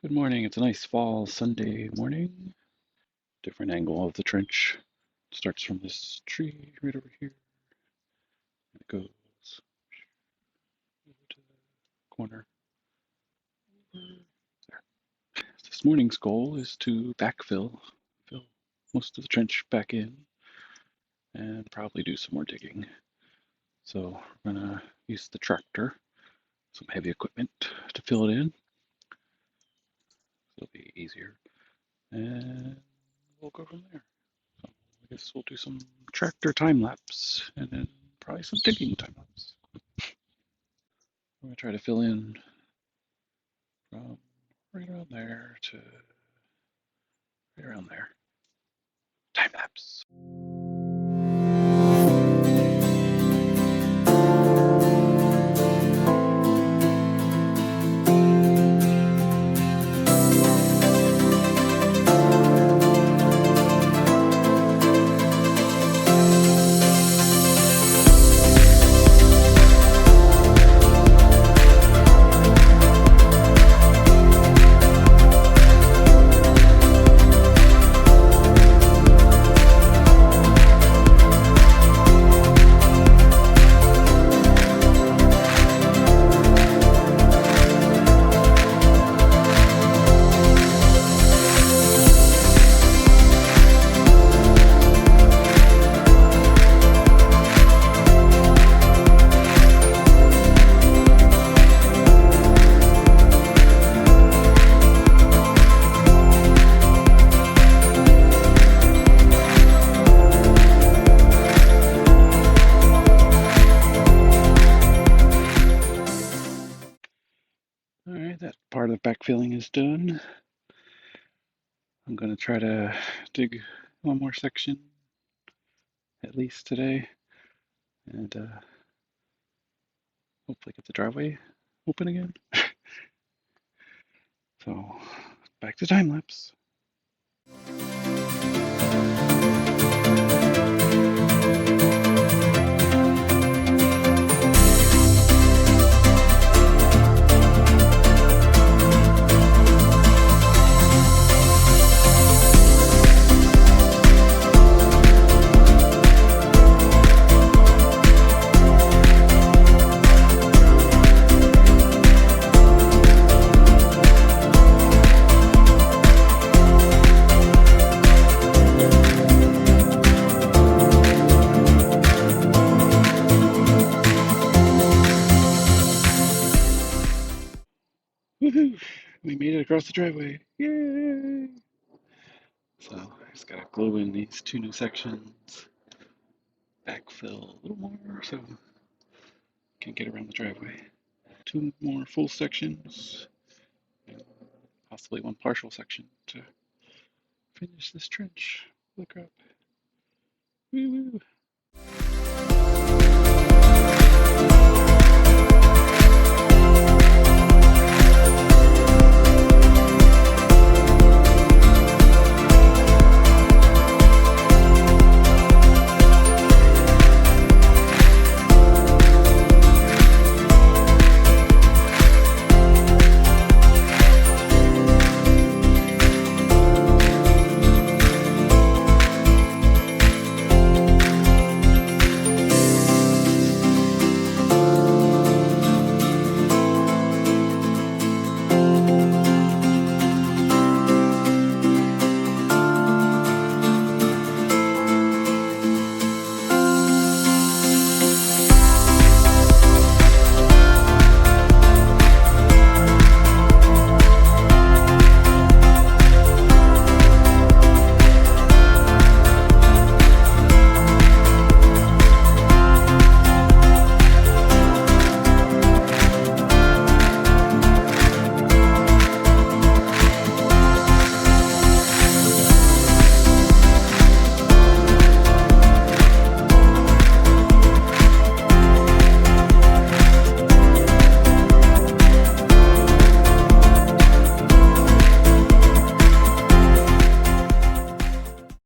Good morning. It's a nice fall Sunday morning. Different angle of the trench. Starts from this tree right over here. And it goes over to the corner there. This morning's goal is to fill most of the trench back in, and probably do some more digging. So we're gonna use the tractor, some heavy equipment to fill it in. It'll be easier. And we'll go from there. So I guess we'll do some tractor time lapse and then probably some digging time lapse. I'm going to try to fill in from right around there to right around there. Time lapse. All right, that part of backfilling is done. I'm going to try to dig one more section at least today, and hopefully get the driveway open again. So back to time lapse. Woohoo! We made it across the driveway. Yay! So I just gotta glue in these two new sections, backfill a little more so can get around the driveway. Two more full sections, and possibly one partial section to finish this trench. Look up. Woo woo!